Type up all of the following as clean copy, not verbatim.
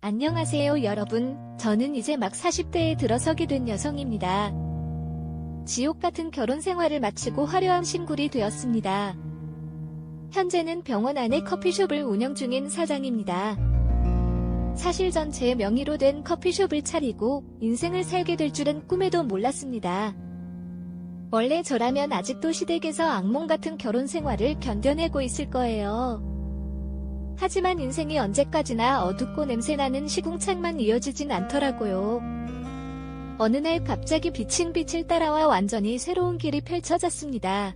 안녕하세요 여러분. 저는 이제 막 40대에 들어서게 된 여성입니다. 지옥 같은 결혼 생활을 마치고 화려한 싱글이 되었습니다. 현재는 병원 안에 커피숍을 운영 중인 사장입니다. 사실 전 제 명의로 된 커피숍을 차리고 인생을 살게 될 줄은 꿈에도 몰랐습니다. 원래 저라면 아직도 시댁에서 악몽 같은 결혼 생활을 견뎌내고 있을 거예요. 하지만 인생이 언제까지나 어둡고 냄새나는 시궁창만 이어지진 않더라고요. 어느 날 갑자기 비친 빛을 따라와 완전히 새로운 길이 펼쳐졌습니다.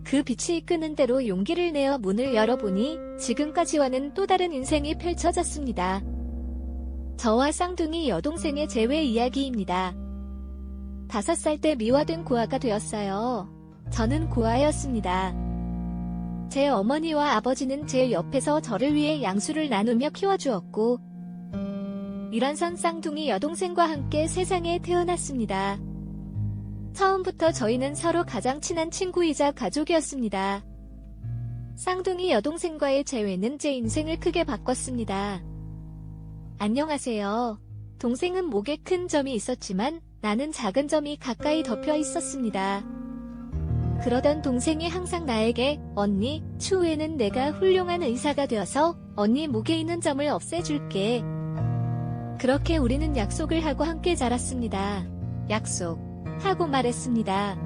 그 빛이 이끄는 대로 용기를 내어 문을 열어보니 지금까지와는 또 다른 인생이 펼쳐졌습니다. 저와 쌍둥이 여동생의 재회 이야기입니다. 5살 때 미화된 고아가 되었어요. 저는 고아였습니다. 제 어머니와 아버지는 제 옆에서 저를 위해 양수를 나누며 키워주었고 일란선 쌍둥이 여동생과 함께 세상에 태어났습니다. 처음부터 저희는 서로 가장 친한 친구이자 가족이었습니다. 쌍둥이 여동생과의 재회는 제 인생을 크게 바꿨습니다. 안녕하세요. 동생은 목에 큰 점이 있었지만 나는 작은 점이 가까이 덮여 있었습니다. 그러던 동생이 항상 나에게 언니, 추후에는 내가 훌륭한 의사가 되어서 언니 목에 있는 점을 없애줄게. 그렇게 우리는 약속을 하고 함께 자랐습니다. 약속 하고 말했습니다.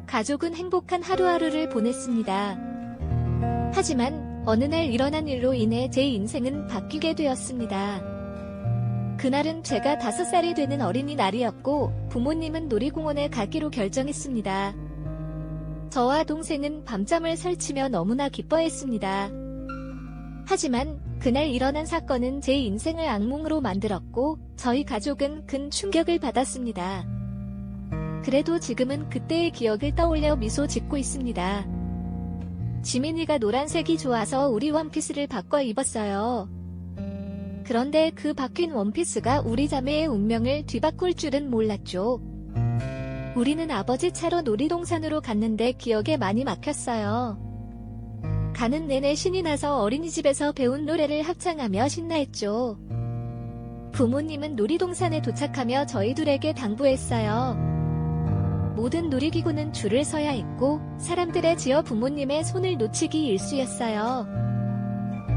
가족은 행복한 하루하루를 보냈습니다. 하지만 어느 날 일어난 일로 인해 제 인생은 바뀌게 되었습니다. 그날은 제가 5살이 되는 어린이날이었고 부모님은 놀이공원에 가기로 결정했습니다. 저와 동생은 밤잠을 설치며 너무나 기뻐했습니다. 하지만 그날 일어난 사건은 제 인생을 악몽으로 만들었고 저희 가족은 큰 충격을 받았습니다. 그래도 지금은 그때의 기억을 떠올려 미소 짓고 있습니다. 지민이가 노란색이 좋아서 우리 원피스를 바꿔 입었어요. 그런데 그 바뀐 원피스가 우리 자매의 운명을 뒤바꿀 줄은 몰랐죠. 우리는 아버지 차로 놀이동산으로 갔는데 기억에 많이 막혔어요. 가는 내내 신이 나서 어린이집에서 배운 노래를 합창하며 신나했죠. 부모님은 놀이동산에 도착하며 저희 둘에게 당부했어요. 모든 놀이기구는 줄을 서야 했고 사람들의 지어 부모님의 손을 놓치기 일쑤였어요.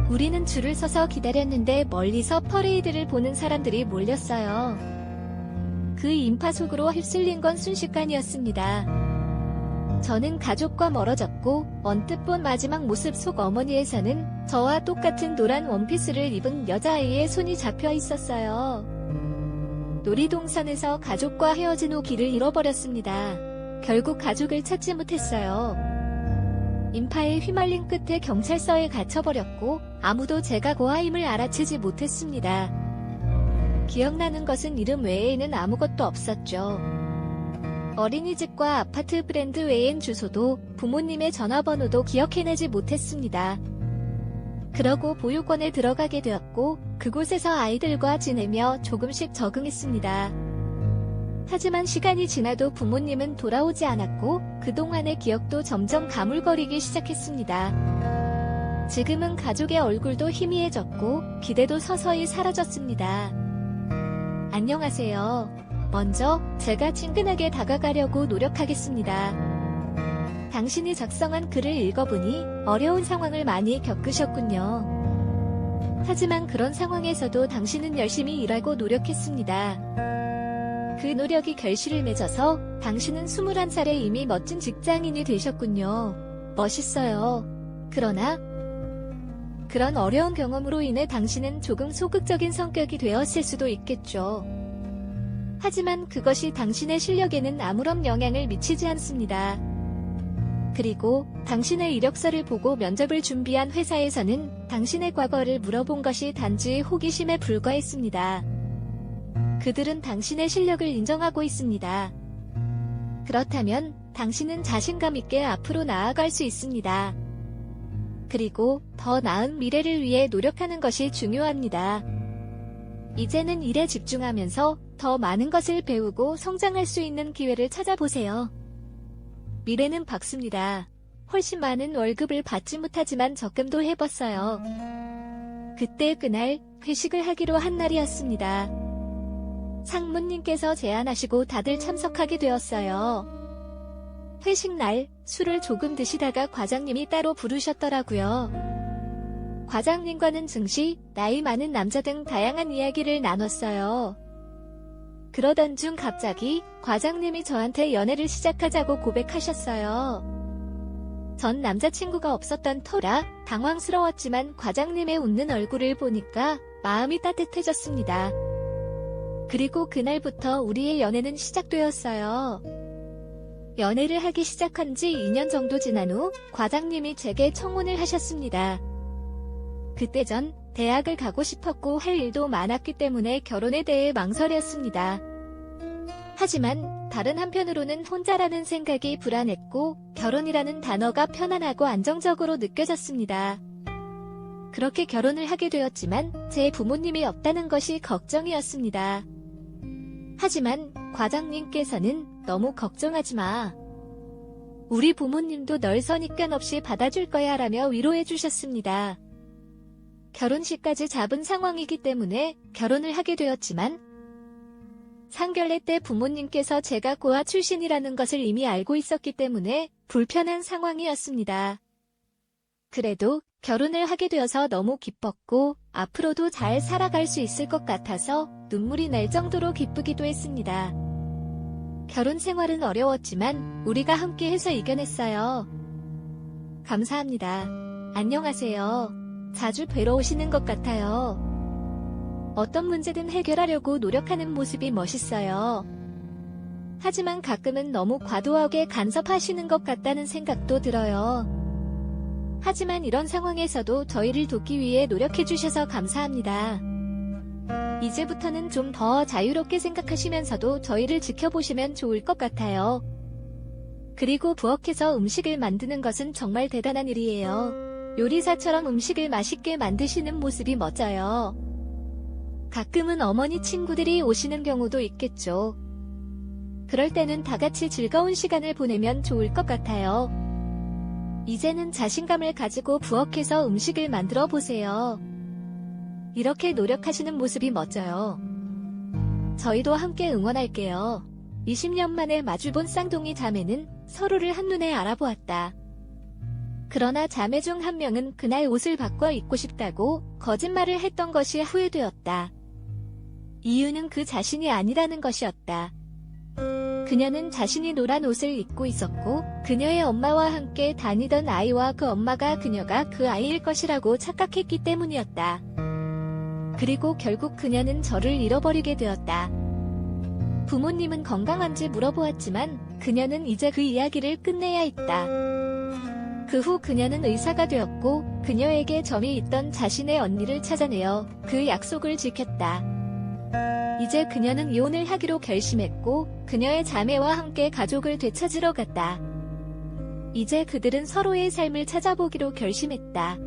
우리는 줄을 서서 기다렸는데 멀리서 퍼레이드를 보는 사람들이 몰렸어요. 그 인파 속으로 휩쓸린 건 순식간이었습니다. 저는 가족과 멀어졌고 언뜻 본 마지막 모습 속 어머니에서는 저와 똑같은 노란 원피스를 입은 여자아이의 손이 잡혀 있었어요. 놀이동산에서 가족과 헤어진 후 길을 잃어버렸습니다. 결국 가족을 찾지 못했어요. 인파에 휘말린 끝에 경찰서에 갇혀버렸고 아무도 제가 고아임을 알아채지 못했습니다. 기억나는 것은 이름 외에는 아무것도 없었죠. 어린이집과 아파트 브랜드 외엔 주소도 부모님의 전화번호도 기억해내지 못했습니다. 그러고 보육원에 들어가게 되었고 그곳에서 아이들과 지내며 조금씩 적응했습니다. 하지만 시간이 지나도 부모님은 돌아오지 않았고 그동안의 기억도 점점 가물거리기 시작했습니다. 지금은 가족의 얼굴도 희미해졌고 기대도 서서히 사라졌습니다. 안녕하세요. 먼저 제가 친근하게 다가가려고 노력하겠습니다. 당신이 작성한 글을 읽어보니 어려운 상황을 많이 겪으셨군요. 하지만 그런 상황에서도 당신은 열심히 일하고 노력했습니다. 그 노력이 결실을 맺어서 당신은 21살에 이미 멋진 직장인이 되셨군요. 멋있어요. 그러나 그런 어려운 경험으로 인해 당신은 조금 소극적인 성격이 되었을 수도 있겠죠. 하지만 그것이 당신의 실력에는 아무런 영향을 미치지 않습니다. 그리고 당신의 이력서를 보고 면접을 준비한 회사에서는 당신의 과거를 물어본 것이 단지 호기심에 불과했습니다. 그들은 당신의 실력을 인정하고 있습니다. 그렇다면 당신은 자신감 있게 앞으로 나아갈 수 있습니다. 그리고 더 나은 미래를 위해 노력하는 것이 중요합니다. 이제는 일에 집중하면서 더 많은 것을 배우고 성장할 수 있는 기회를 찾아보세요. 미래는 밝습니다. 훨씬 많은 월급을 받지 못하지만 적금도 해봤어요. 그때 그날 회식을 하기로 한 날이었습니다. 상무님께서 제안하시고 다들 참석하게 되었어요. 회식 날 술을 조금 드시다가 과장님이 따로 부르셨더라고요. 과장님과는 증시, 나이 많은 남자 등 다양한 이야기를 나눴어요. 그러던 중 갑자기 과장님이 저한테 연애를 시작하자고 고백하셨어요. 전 남자친구가 없었던 터라 당황스러웠지만 과장님의 웃는 얼굴을 보니까 마음이 따뜻해졌습니다. 그리고 그날부터 우리의 연애는 시작되었어요. 연애를 하기 시작한 지 2년 정도 지난 후 과장님이 제게 청혼을 하셨습니다. 그때 전 대학을 가고 싶었고 할 일도 많았기 때문에 결혼에 대해 망설였습니다. 하지만 다른 한편으로는 혼자라는 생각이 불안했고 결혼이라는 단어가 편안하고 안정적으로 느껴졌습니다. 그렇게 결혼을 하게 되었지만 제 부모님이 없다는 것이 걱정이었습니다. 하지만 과장님께서는 너무 걱정하지 마. 우리 부모님도 널 선입견 없이 받아줄 거야 라며 위로해 주셨습니다. 결혼식까지 잡은 상황이기 때문에 결혼을 하게 되었지만 상견례 때 부모님께서 제가 고아 출신이라는 것을 이미 알고 있었기 때문에 불편한 상황이었습니다. 그래도 결혼을 하게 되어서 너무 기뻤고 앞으로도 잘 살아갈 수 있을 것 같아서 눈물이 날 정도로 기쁘기도 했습니다. 결혼 생활은 어려웠지만 우리가 함께해서 이겨냈어요. 감사합니다. 안녕하세요. 자주 뵈러 오시는 것 같아요. 어떤 문제든 해결하려고 노력하는 모습이 멋있어요. 하지만 가끔은 너무 과도하게 간섭하시는 것 같다는 생각도 들어요. 하지만 이런 상황에서도 저희를 돕기 위해 노력해주셔서 감사합니다. 이제부터는 좀 더 자유롭게 생각하시면서도 저희를 지켜보시면 좋을 것 같아요. 그리고 부엌에서 음식을 만드는 것은 정말 대단한 일이에요. 요리사처럼 음식을 맛있게 만드시는 모습이 멋져요. 가끔은 어머니 친구들이 오시는 경우도 있겠죠. 그럴 때는 다 같이 즐거운 시간을 보내면 좋을 것 같아요. 이제는 자신감을 가지고 부엌에서 음식을 만들어 보세요. 이렇게 노력하시는 모습이 멋져요. 저희도 함께 응원할게요. 20년 만에 마주본 쌍둥이 자매는 서로를 한눈에 알아보았다. 그러나 자매 중 한 명은 그날 옷을 바꿔 입고 싶다고 거짓말을 했던 것이 후회되었다. 이유는 그 자신이 아니라는 것이었다. 그녀는 자신이 노란 옷을 입고 있었고 그녀의 엄마와 함께 다니던 아이와 그 엄마가 그녀가 그 아이일 것이라고 착각했기 때문이었다. 그리고 결국 그녀는 저를 잃어버리게 되었다. 부모님은 건강한지 물어보았지만 그녀는 이제 그 이야기를 끝내야 했다. 그 후 그녀는 의사가 되었고 그녀에게 점이 있던 자신의 언니를 찾아내어 그 약속을 지켰다. 이제 그녀는 이혼을 하기로 결심했고 그녀의 자매와 함께 가족을 되찾으러 갔다. 이제 그들은 서로의 삶을 찾아보기로 결심했다.